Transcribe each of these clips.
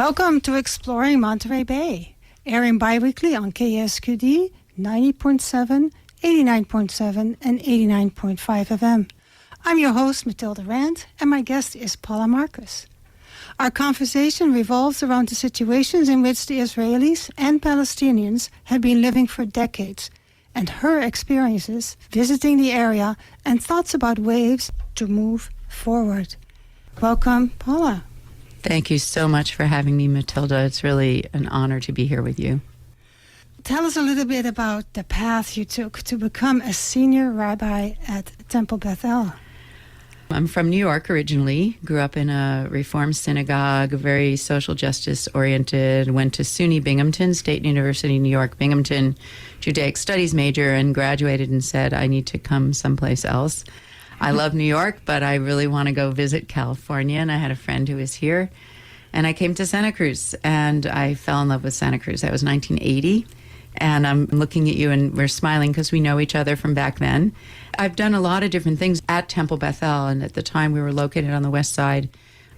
Welcome to Exploring Monterey Bay, airing bi-weekly on KSQD 90.7, 89.7, and 89.5 FM. I'm your host, Matilda Rand, and my guest is Paula Marcus. Our conversation revolves around the situations in which the Israelis and Palestinians have been living for decades, and her experiences visiting the area and thoughts about ways to move forward. Welcome, Paula. Thank you so much for having me, Matilda. It's really an honor to be here with you. Tell us a little bit about the path you took to become a senior rabbi at Temple Beth El. I'm from New York originally, grew up in a Reform synagogue, very social justice oriented, went to SUNY Binghamton, State University, New York, Binghamton, Judaic Studies major, and graduated and said, I need to come someplace else. I love New York, but I really want to go visit California, and I had a friend who was here, and I came to Santa Cruz, and I fell in love with Santa Cruz. That was 1980, and I'm looking at you, and we're smiling because we know each other from back then. I've done a lot of different things at Temple Beth El, and at the time we were located on the west side.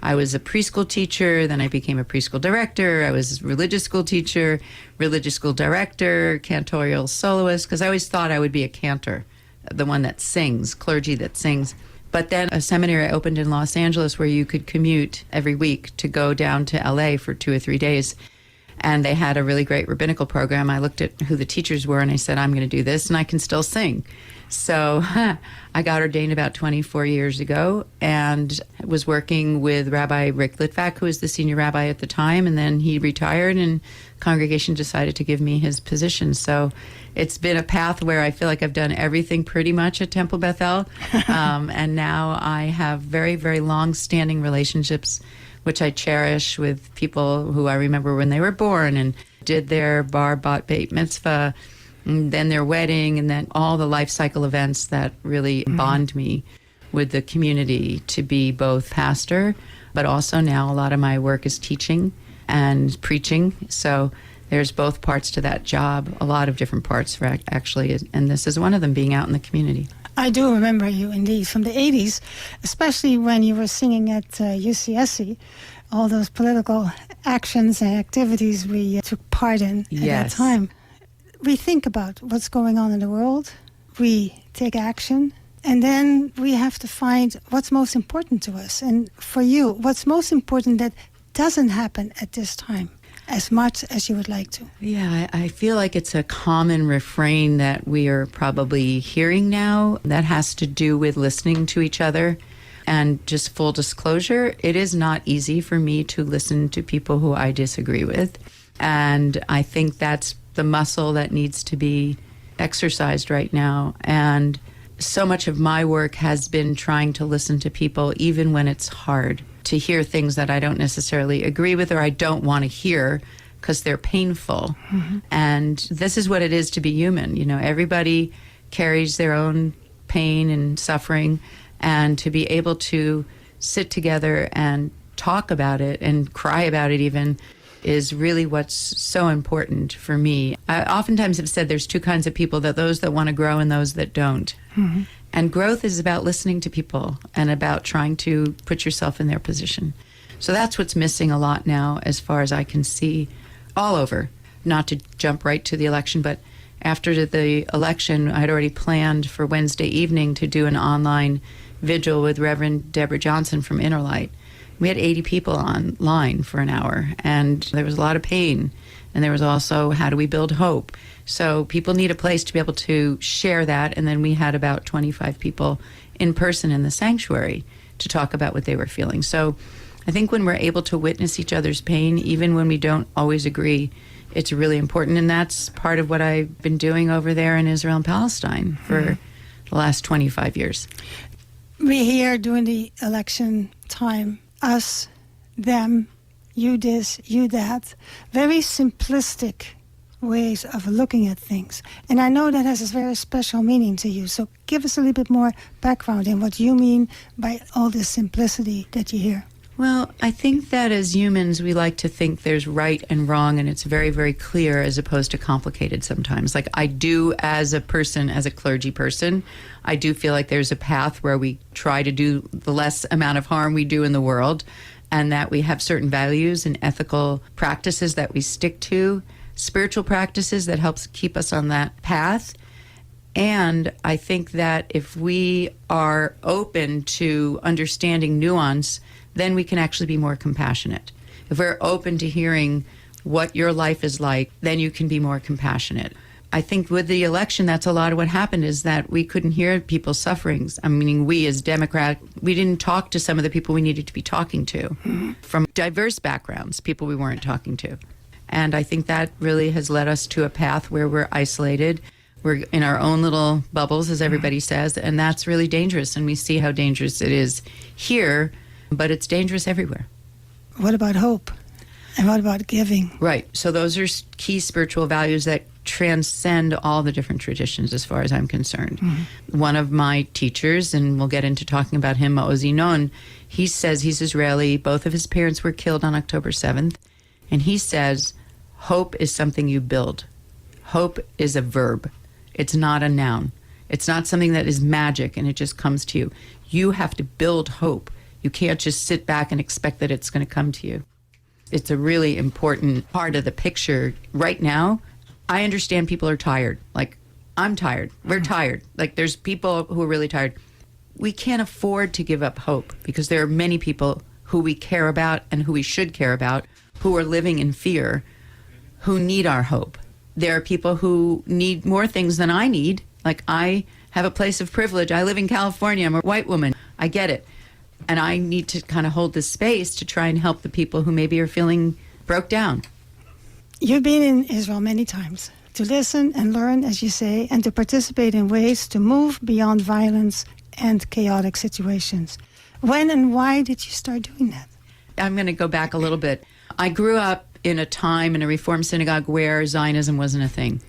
I was a preschool teacher, then I became a preschool director, I was a religious school teacher, religious school director, cantorial soloist, because I always thought I would be a cantor, the one that sings, clergy that sings. But then a seminary opened in Los Angeles where you could commute every week to go down to LA for 2 or 3 days. And they had a really great rabbinical program. I looked at who the teachers were and I said, I'm going to do this and I can still sing. So I got ordained about 24 years ago and was working with Rabbi Rick Litvak, who was the senior rabbi at the time. And then he retired and congregation decided to give me his position. So it's been a path where I feel like I've done everything pretty much at Temple Beth El. And now I have very, very long-standing relationships, which I cherish, with people who I remember when they were born and did their bar, bat, mitzvah, and then their wedding, and then all the life cycle events that really bond me with the community to be both pastor, but also now a lot of my work is teaching and preaching. So there's both parts to that job, a lot of different parts for actually, and this is one of them, being out in the community. I do remember you indeed from the 80s, especially when you were singing at UCSC, all those political actions and activities we took part in at that time. We think about what's going on in the world, we take action, and then we have to find what's most important to us. And for you, what's most important that doesn't happen at this time as much as you would like to? Yeah, I feel like it's a common refrain that we are probably hearing now that has to do with listening to each other. And just full disclosure, it is not easy for me to listen to people who I disagree with. And I think that's the muscle that needs to be exercised right now. And so much of my work has been trying to listen to people even when it's hard, to hear things that I don't necessarily agree with or I don't want to hear because they're painful. And this is what it is to be human. You know, everybody carries their own pain and suffering, and to be able to sit together and talk about it and cry about it even is really what's so important for me. I oftentimes have said there's two kinds of people, that those that want to grow and those that don't. And growth is about listening to people and about trying to put yourself in their position. So that's what's missing a lot now, as far as I can see, all over. Not to jump right to the election, but after the election, I'd already planned for Wednesday evening to do an online vigil with Reverend Deborah Johnson from Innerlight. We had 80 people online for an hour, and there was a lot of pain. And there was also, how do we build hope? So people need a place to be able to share that. And then we had about 25 people in person in the sanctuary to talk about what they were feeling. So I think when we're able to witness each other's pain, even when we don't always agree, it's really important. And that's part of what I've been doing over there in Israel and Palestine for the last 25 years. We hear during the election time, us, them, you this, you that, very simplistic ways of looking at things. And I know that has a very special meaning to you. So give us a little bit more background in what you mean by all this simplicity that you hear. Well, I think that as humans, we like to think there's right and wrong, and it's very, very clear as opposed to complicated sometimes. Like I do as a person, as a clergy person, I do feel like there's a path where we try to do the less amount of harm we do in the world, and that we have certain values and ethical practices that we stick to, spiritual practices that helps keep us on that path. And I think that if we are open to understanding nuance, then we can actually be more compassionate. If we're open to hearing what your life is like, then you can be more compassionate. I think with the election, that's a lot of what happened, is that we couldn't hear people's sufferings. I mean, we as Democrats, we didn't talk to some of the people we needed to be talking to from diverse backgrounds, people we weren't talking to. And I think that really has led us to a path where we're isolated. We're in our own little bubbles, as everybody says, and that's really dangerous. And we see how dangerous it is here, but it's dangerous everywhere. What about hope? And what about giving? Right. So those are key spiritual values that transcend all the different traditions as far as I'm concerned. One of my teachers, and we'll get into talking about him, Maozi Non, he says he's Israeli. Both of his parents were killed on October 7th. And he says, hope is something you build. Hope is a verb. It's not a noun. It's not something that is magic and it just comes to you. You have to build hope. You can't just sit back and expect that it's going to come to you. It's a really important part of the picture right now. I understand people are tired. Like, I'm tired. We're tired. Like, there's people who are really tired. We can't afford to give up hope because there are many people who we care about and who we should care about who are living in fear, who need our hope. There are people who need more things than I need. Like, I have a place of privilege. I live in California. I'm a white woman. I get it. And I need to kind of hold this space to try and help the people who maybe are feeling broke down. You've been in Israel many times to listen and learn, as you say, and to participate in ways to move beyond violence and chaotic situations. When and why did you start doing that? I'm going to go back a little bit. I grew up in a time in a Reform synagogue where Zionism wasn't a thing.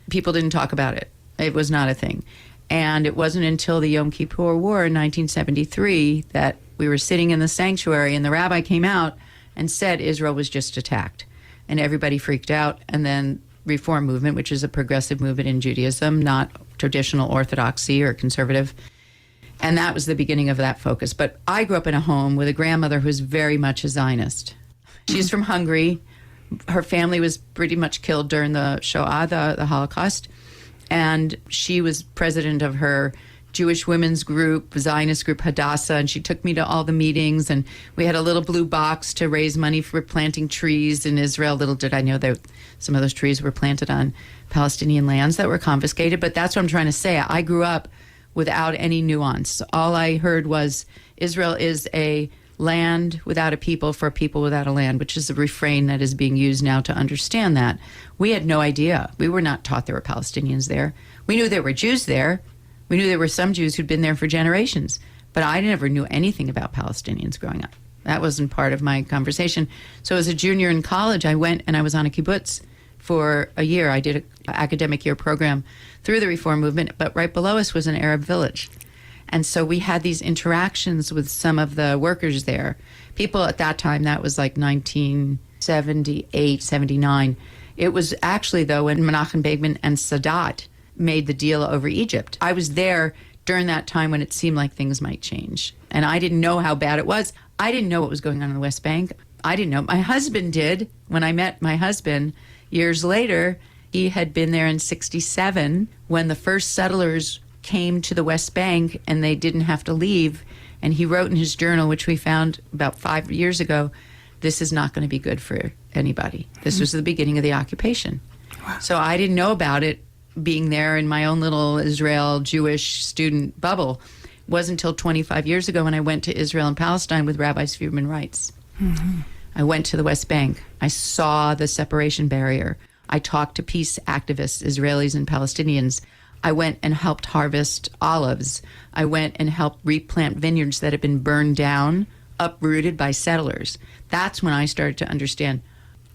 People didn't talk about it. It was not a thing. And it wasn't until the Yom Kippur War in 1973 that we were sitting in the sanctuary and the rabbi came out and said Israel was just attacked. And everybody freaked out. And then Reform movement, which is a progressive movement in Judaism, not traditional orthodoxy or conservative. And that was the beginning of that focus. But I grew up in a home with a grandmother who was very much a Zionist. She's from Hungary. Her family was pretty much killed during the Shoah, the Holocaust. And she was president of her Jewish women's group, Zionist group, Hadassah, and she took me to all the meetings, and we had a little blue box to raise money for planting trees in Israel. Little did I know that some of those trees were planted on Palestinian lands that were confiscated, but that's what I'm trying to say. I grew up without any nuance. All I heard was Israel is a land without a people for a people without a land, which is a refrain that is being used now to understand that. We had no idea. We were not taught there were Palestinians there. We knew there were Jews there. We knew there were some Jews who'd been there for generations, but I never knew anything about Palestinians growing up. That wasn't part of my conversation. So as a junior in college, I went and I was on a kibbutz for a year. I did an academic year program through the Reform movement, but right below us was an Arab village. And so we had these interactions with some of the workers there. People at that time, that was like 1978, 79. It was actually, though, when Menachem Begin and Sadat made the deal over Egypt. I was there during that time when it seemed like things might change. And I didn't know how bad it was. I didn't know what was going on in the West Bank. I didn't know. My husband did. When I met my husband years later, he had been there in 1967 when the first settlers came to the West Bank and they didn't have to leave. And he wrote in his journal, which we found about 5 years ago, this is not going to be good for anybody. This was the beginning of the occupation. Wow. So I didn't know about it being there in my own little Israel Jewish student bubble. It wasn't until 25 years ago when I went to Israel and Palestine with Rabbis for Human Rights. I went to the West Bank. I saw the separation barrier. I talked to peace activists, Israelis and Palestinians. I went and helped harvest olives. I went and helped replant vineyards that had been burned down, uprooted by settlers. That's when I started to understand,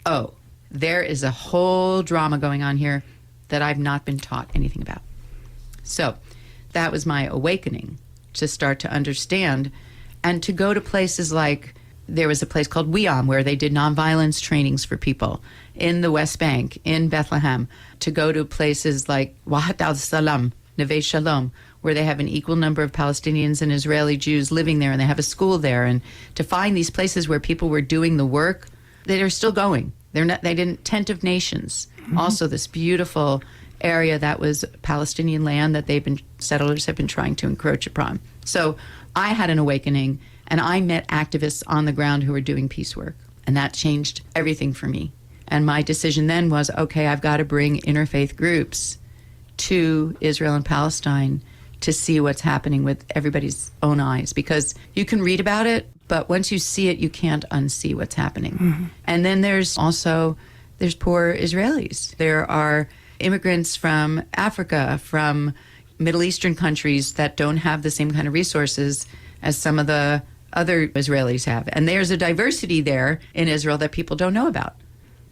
oh, there is a whole drama going on here that I've not been taught anything about. So that was my awakening, to start to understand and to go to places like There was a place called Wiam where they did nonviolence trainings for people in the West Bank, in Bethlehem, to go to places like Wahat al-Salam, Neve Shalom, where they have an equal number of Palestinians and Israeli Jews living there, and they have a school there. And to find these places where people were doing the work, they are still going. They didn't. Tent of Nations, also this beautiful area that was Palestinian land that settlers have been trying to encroach upon. So I had an awakening, and I met activists on the ground who were doing peace work, and that changed everything for me. And my decision then was, okay, I've got to bring interfaith groups to Israel and Palestine to see what's happening with everybody's own eyes, because you can read about it, but once you see it, you can't unsee what's happening. And then there's poor Israelis. There are immigrants from Africa, from Middle Eastern countries that don't have the same kind of resources as some of the other Israelis have. And there's a diversity there in Israel that people don't know about.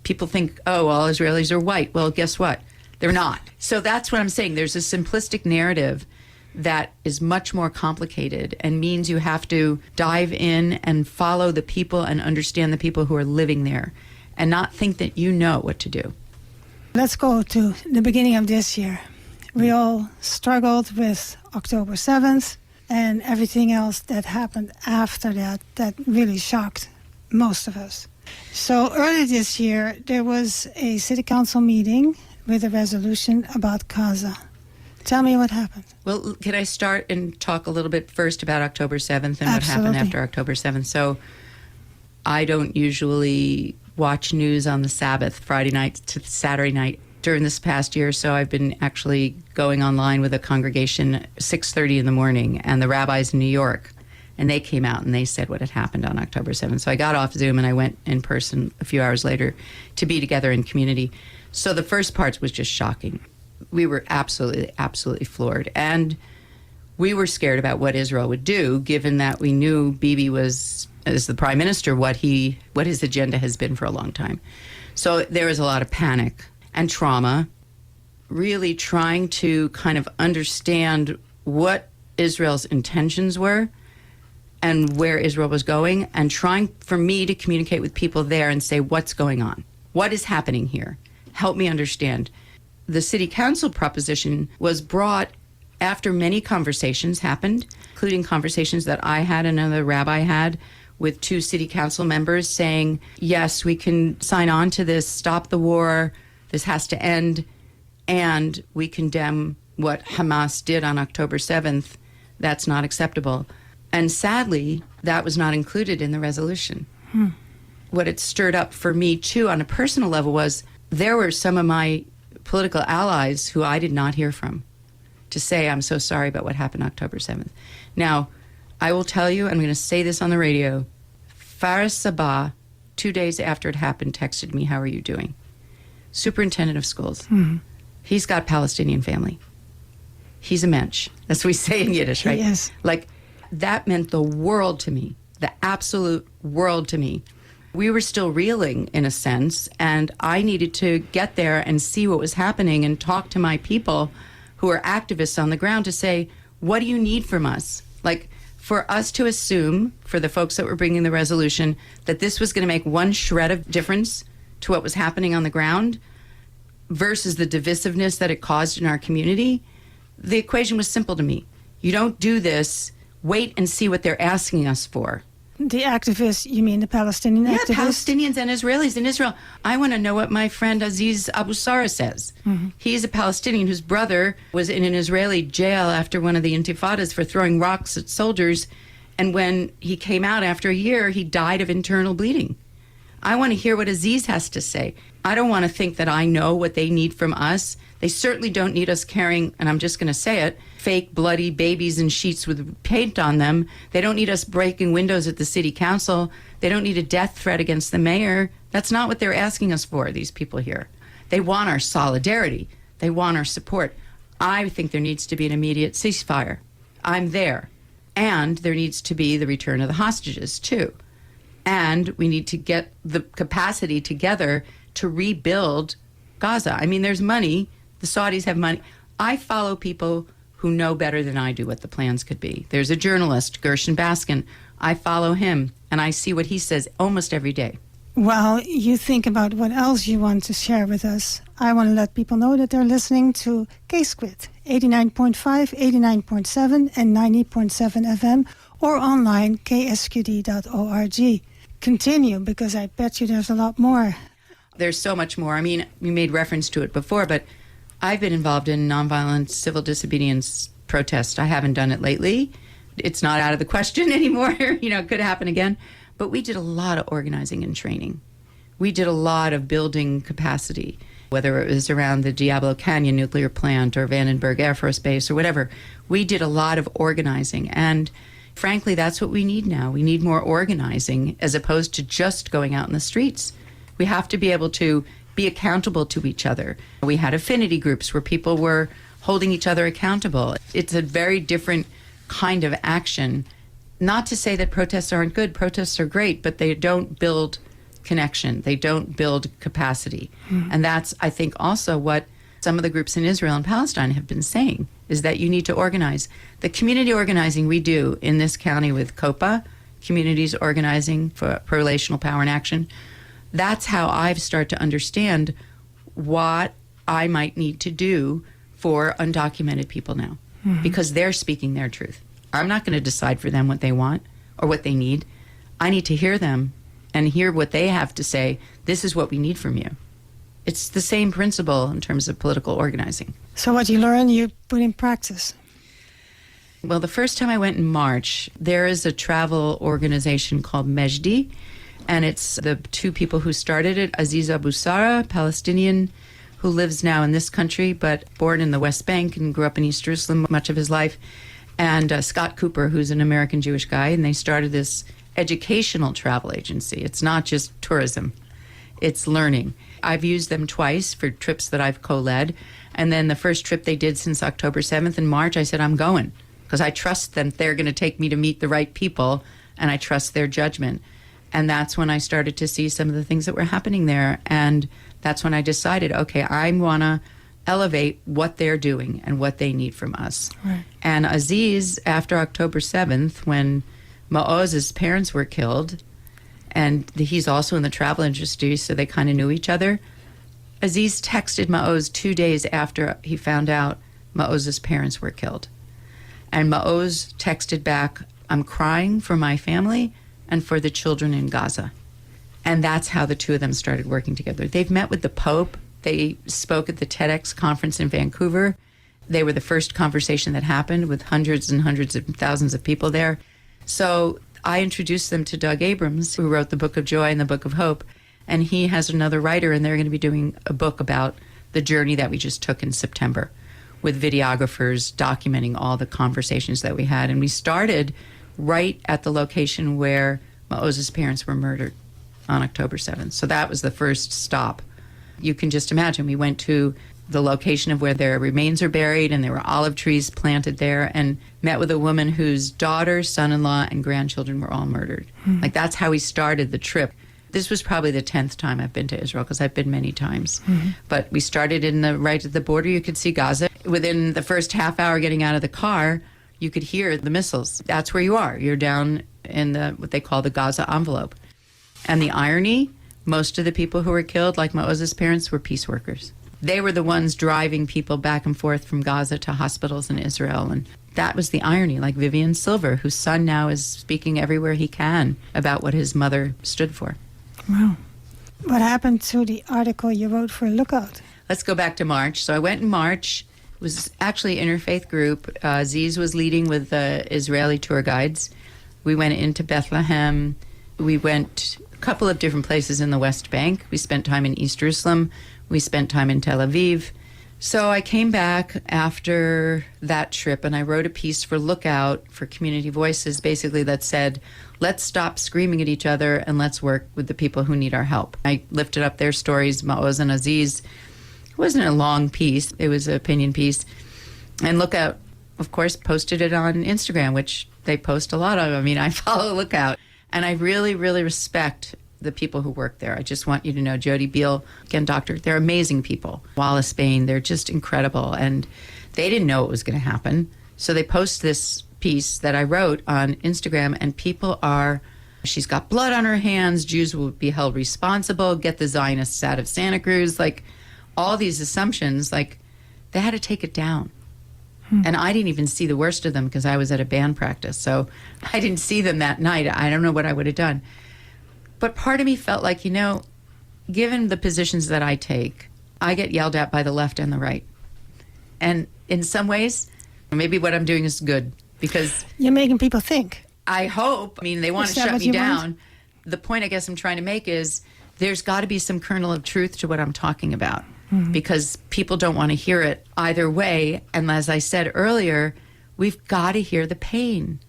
People think, oh, all Israelis are white. Well, guess what? They're not. So that's what I'm saying. There's a simplistic narrative that is much more complicated and means you have to dive in and follow the people and understand the people who are living there and not think that you know what to do. Let's go to the beginning of this year. We all struggled with October 7th and everything else that happened after that really shocked most of us. So early this year, there was a city council meeting with a resolution about Gaza. Tell me what happened. Well, can I start and talk a little bit first about October 7th and what Absolutely. happened after October 7th? So I don't usually watch news on the Sabbath, Friday night to Saturday night. During this past year, so I've been actually going online with a congregation 6:30 in the morning, and the rabbis in New York, and they came out and they said what had happened on October 7th. So I got off Zoom and I went in person a few hours later to be together in community. So the first part was just shocking. We were absolutely floored. And we were scared about what Israel would do, given that we knew Bibi was, as the prime minister, what his agenda has been for a long time. So there was a lot of panic and trauma, really trying to kind of understand what Israel's intentions were and where Israel was going, and trying for me to communicate with people there and say, what's going on? What is happening here? Help me understand. The city council proposition was brought after many conversations happened, including conversations that I had and another rabbi had with two city council members saying, yes, we can sign on to this, stop the war, this has to end, and we condemn what Hamas did on October 7th. That's not acceptable. And sadly, that was not included in the resolution. What it stirred up for me, too, on a personal level was there were some of my political allies who I did not hear from to say, I'm so sorry about what happened October 7th. Now, I will tell you, I'm going to say this on the radio, Faris Sabah, 2 days after it happened, texted me, how are you doing? Superintendent of schools. He's got Palestinian family. He's a mensch. That's what we say in Yiddish, right? Yes. Like, that meant the world to me, the absolute world to me. We were still reeling, in a sense, and I needed to get there and see what was happening and talk to my people who are activists on the ground to say, what do you need from us? Like, for us to assume, for the folks that were bringing the resolution, that this was going to make one shred of difference to what was happening on the ground versus the divisiveness that it caused in our community, the equation was simple to me. You don't do this, wait and see what they're asking us for. The activists, you mean the Palestinian Yeah, activists? Palestinians and Israelis in Israel. I want to know what my friend Aziz Abu Sara says. He's a Palestinian whose brother was in an Israeli jail after one of the intifadas for throwing rocks at soldiers. And when he came out after a year, he died of internal bleeding. I want to hear what Aziz has to say. I don't want to think that I know what they need from us. They certainly don't need us carrying, and I'm just going to say it, fake bloody babies in sheets with paint on them. They don't need us breaking windows at the city council. They don't need a death threat against the mayor. That's not what they're asking us for, these people here. They want our solidarity. They want our support. I think there needs to be an immediate ceasefire. I'm there. And there needs to be the return of the hostages, too. And we need to get the capacity together to rebuild Gaza. I mean, there's money. The Saudis have money. I follow people who know better than I do what the plans could be. There's a journalist, Gershon Baskin, I follow him, and I see what he says almost every day. While you think about what else you want to share with us, I want to let people know that they're listening to K-Squid, 89.5, 89.7, and 90.7 FM, or online, ksqd.org. Continue, because I bet you there's a lot more. There's so much more. I mean, we made reference to it before, but I've been involved in nonviolent civil disobedience protests. I haven't done it lately. It's not out of the question anymore. It could happen again. But we did a lot of organizing and training. We did a lot of building capacity, whether it was around the Diablo Canyon nuclear plant or Vandenberg Air Force Base or whatever. We did a lot of organizing. And frankly, that's what we need now. We need more organizing as opposed to just going out in the streets. We have to be able to be accountable to each other. We had affinity groups where people were holding each other accountable. It's a very different kind of action. Not to say that protests aren't good. Protests are great, but they don't build connection. They don't build capacity. And that's, I think, also what some of the groups in Israel and Palestine have been saying, is that you need to organize. The community organizing we do in this county with COPA, Communities Organizing for Relational Power and Action, that's how I've started to understand what I might need to do for undocumented people now, because they're speaking their truth. I'm not going to decide for them what they want or what they need. I need to hear them and hear what they have to say. This is what we need from you. It's the same principle in terms of political organizing. So what you learn, you put in practice. Well, the first time I went in March, there is a travel organization called Mejdi, and it's the two people who started it, Aziz Abu Sara, Palestinian, who lives now in this country, but born in the West Bank and grew up in East Jerusalem much of his life, and Scott Cooper, who's an American Jewish guy, and they started this educational travel agency. It's not just tourism, it's learning. I've used them twice for trips that I've co-led, and then the first trip they did since October 7th in March, I said, I'm going, because I trust them. They're going to take me to meet the right people, and I trust their judgment. And that's when I started to see some of the things that were happening there, and that's when I decided, okay, I want to elevate what they're doing and what they need from us. Right. And Aziz, after October 7th, when Maoz's parents were killed, and he's also in the travel industry, so they kind of knew each other, Aziz texted Maoz 2 days after he found out Maoz's parents were killed. And Maoz texted back, I'm crying for my family and for the children in Gaza. And that's how the two of them started working together. They've met with the Pope. They spoke at the TEDx conference in Vancouver. They were the first conversation that happened with hundreds and hundreds of thousands of people there. So I introduced them to Doug Abrams, who wrote the Book of Joy and the Book of Hope. And he has another writer, and they're going to be doing a book about the journey that we just took in September with videographers documenting all the conversations that we had. And we started right at the location where Maoz's parents were murdered on October 7th. So that was the first stop. You can just imagine, we went to the location of where their remains are buried, and there were olive trees planted there, and met with a woman whose daughter, son-in-law, and grandchildren were all murdered. Like, that's how we started the trip. This was probably the 10th time I've been to Israel, because I've been many times. But we started right at the border. You could see Gaza. Within the first half hour getting out of the car, you could hear the missiles. That's where you are. You're down in what they call the Gaza envelope. And the irony, most of the people who were killed, like Maoz's parents, were peace workers. They were the ones driving people back and forth from Gaza to hospitals in Israel. And that was the irony, like Vivian Silver, whose son now is speaking everywhere he can about what his mother stood for. Wow. What happened to the article you wrote for Lookout? Let's go back to March. So I went in March. It was actually an interfaith group. Aziz was leading with Israeli tour guides. We went into Bethlehem. We went a couple of different places in the West Bank. We spent time in East Jerusalem. We spent time in Tel Aviv. So I came back after that trip, and I wrote a piece for Lookout for Community Voices, basically, that said, let's stop screaming at each other and let's work with the people who need our help. I lifted up their stories, Maoz and Aziz. It wasn't a long piece. It was an opinion piece. And Lookout, of course, posted it on Instagram, which they post a lot of. I mean, I follow Lookout. And I really, really respect the people who work there. I just want you to know Jody Beal, Ken Doctor, they're amazing people. Wallace Bain, they're just incredible. And they didn't know it was going to happen. So they post this piece that I wrote on Instagram, and people are, she's got blood on her hands, Jews will be held responsible, get the Zionists out of Santa Cruz, like all these assumptions, like they had to take it down. And I didn't even see the worst of them because I was at a band practice. So I didn't see them that night. I don't know what I would have done. But part of me felt like, you know, given the positions that I take, I get yelled at by the left and the right. And in some ways, maybe what I'm doing is good because You're making people think. I hope, I mean, they want Is to that shut what me you down. want? The point I guess I'm trying to make is there's got to be some kernel of truth to what I'm talking about because people don't want to hear it either way. And as I said earlier, we've got to hear the pain.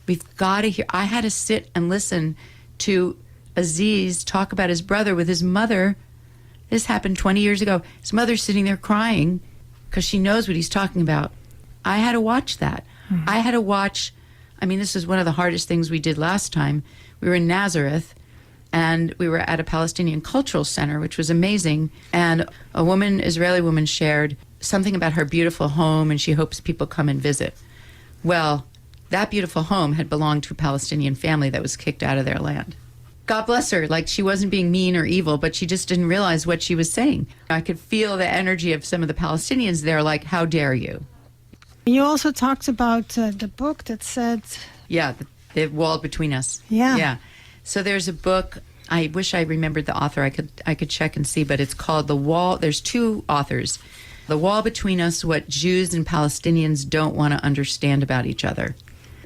We've got to hear. I had to sit and listen to Aziz talk about his brother with his mother. This happened 20 years ago. His mother's sitting there crying because she knows what he's talking about. I had to watch that. I had to watch. I mean, this is one of the hardest things we did last time. We were in Nazareth, and we were at a Palestinian cultural center, which was amazing. And a woman, Israeli woman, shared something about her beautiful home, and she hopes people come and visit. Well, that beautiful home had belonged to a Palestinian family that was kicked out of their land. God bless her. Like, she wasn't being mean or evil, but she just didn't realize what she was saying. I could feel the energy of some of the Palestinians there, like, how dare you? You also talked about the book that said... Yeah, the wall between us. Yeah. Yeah. So there's a book, I wish I remembered the author. I could check and see, but it's called The Wall. There's two authors. The Wall Between Us, What Jews and Palestinians Don't Want to Understand About Each Other.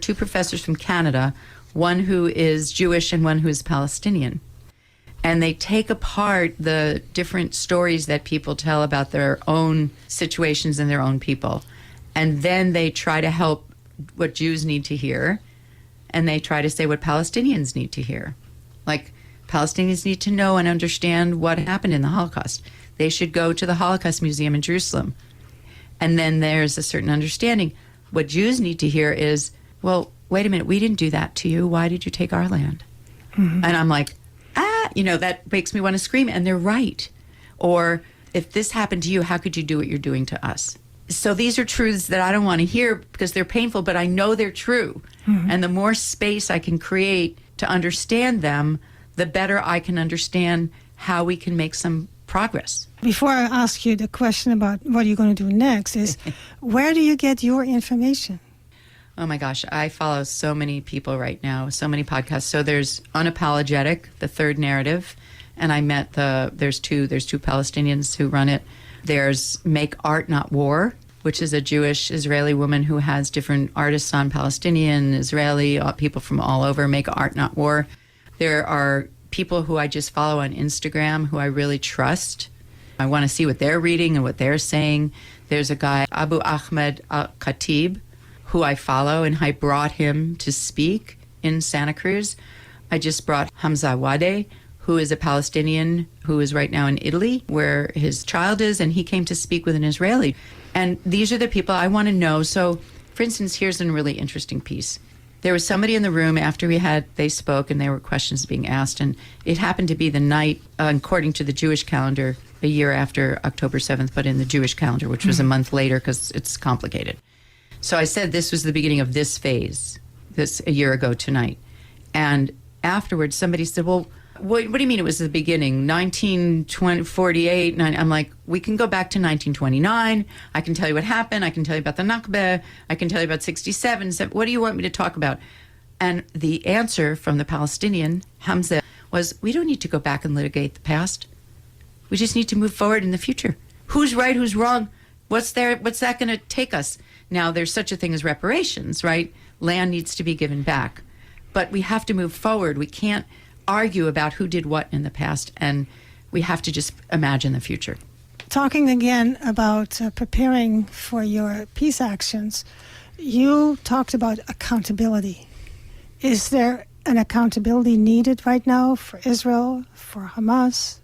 Two professors from Canada, one who is Jewish and one who is Palestinian. And they take apart the different stories that people tell about their own situations and their own people. And then they try to help what Jews need to hear. And they try to say what Palestinians need to hear. Like, Palestinians need to know and understand what happened in the Holocaust. They should go to the Holocaust Museum in Jerusalem. And then there's a certain understanding. What Jews need to hear is, well, wait a minute, we didn't do that to you. Why did you take our land? And I'm like, that makes me want to scream. And they're right. Or if this happened to you, how could you do what you're doing to us? So these are truths that I don't want to hear because they're painful, but I know they're true. And the more space I can create to understand them, the better I can understand how we can make some progress. Before I ask you the question about what you're going to do next is, where do you get your information? Oh my gosh, I follow so many people right now, so many podcasts. So there's Unapologetic, the third narrative, and I met there's two Palestinians who run it. There's Make Art Not War, which is a Jewish Israeli woman who has different artists on Palestinian, Israeli, people from all over, Make Art Not War. There are people who I just follow on Instagram who I really trust. I want to see what they're reading and what they're saying. There's a guy, Abu Ahmed Khatib, who I follow, and I brought him to speak in Santa Cruz. I just brought Hamza Wadeh, who is a Palestinian who is right now in Italy, where his child is, and he came to speak with an Israeli. And these are the people I want to know. So, for instance, here's a really interesting piece. There was somebody in the room after they spoke, and there were questions being asked, and it happened to be the night, according to the Jewish calendar, a year after October 7th, but in the Jewish calendar, which was a month later because it's complicated. So I said this was the beginning of this phase, this a year ago tonight. And afterwards, somebody said, well, what do you mean it was the beginning? 1948? I'm like, we can go back to 1929. I can tell you what happened. I can tell you about the Nakba. I can tell you about 67. So what do you want me to talk about? And the answer from the Palestinian, Hamza, was, we don't need to go back and litigate the past. We just need to move forward in the future. Who's right? Who's wrong? What's that going to take us? Now, there's such a thing as reparations, right? Land needs to be given back. But we have to move forward. We can't argue about who did what in the past, and we have to just imagine the future. Talking again about preparing for your peace actions, you talked about accountability. Is there an accountability needed right now for Israel, for Hamas?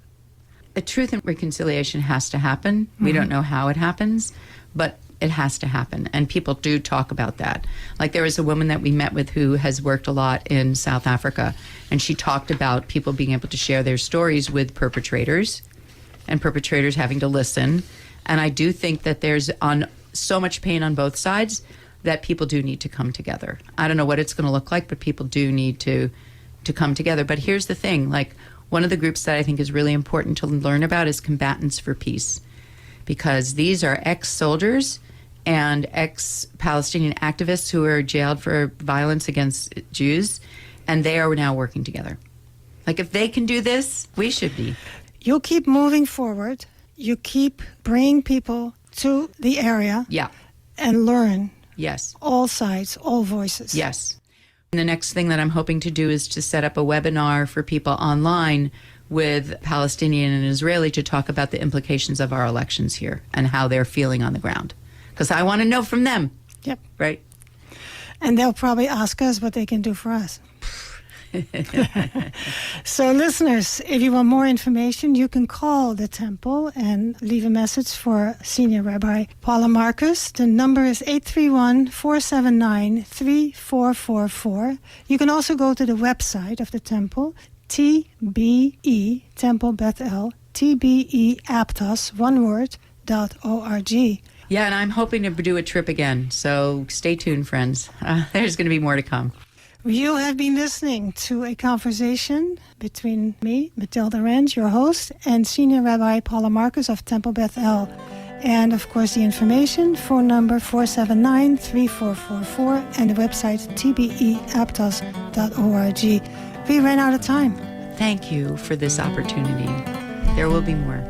A truth and reconciliation has to happen. We don't know how it happens, but it has to happen. And people do talk about that. Like, there was a woman that we met with who has worked a lot in South Africa, and she talked about people being able to share their stories with perpetrators and perpetrators having to listen. And I do think that there's so much pain on both sides, that people do need to come together. I don't know what it's going to look like, but people do need to come together. But here's the thing, like one of the groups that I think is really important to learn about is Combatants for Peace, because these are ex-soldiers and ex-Palestinian activists who are jailed for violence against Jews, and they are now working together. Like if they can do this, we should be. You keep moving forward. You keep bringing people to the area. Yeah. And learn. Yes. All sides, all voices. Yes. And the next thing that I'm hoping to do is to set up a webinar for people online with Palestinian and Israeli to talk about the implications of our elections here and how they're feeling on the ground. Because I want to know from them. Yep. Right? And they'll probably ask us what they can do for us. So listeners, if you want more information, you can call the temple and leave a message for Senior Rabbi Paula Marcus. The number is 831-479-3444. You can also go to the website of the temple, TBE, Temple Bethel, TBE Aptos, one word, .org. Yeah, and I'm hoping to do a trip again. So stay tuned, friends. There's going to be more to come. You have been listening to a conversation between me, Matilda Rand, your host, and Senior Rabbi Paula Marcus of Temple Bethel. And, of course, the information, phone number 479-3444, and the website tbeaptos.org. We ran out of time. Thank you for this opportunity. There will be more.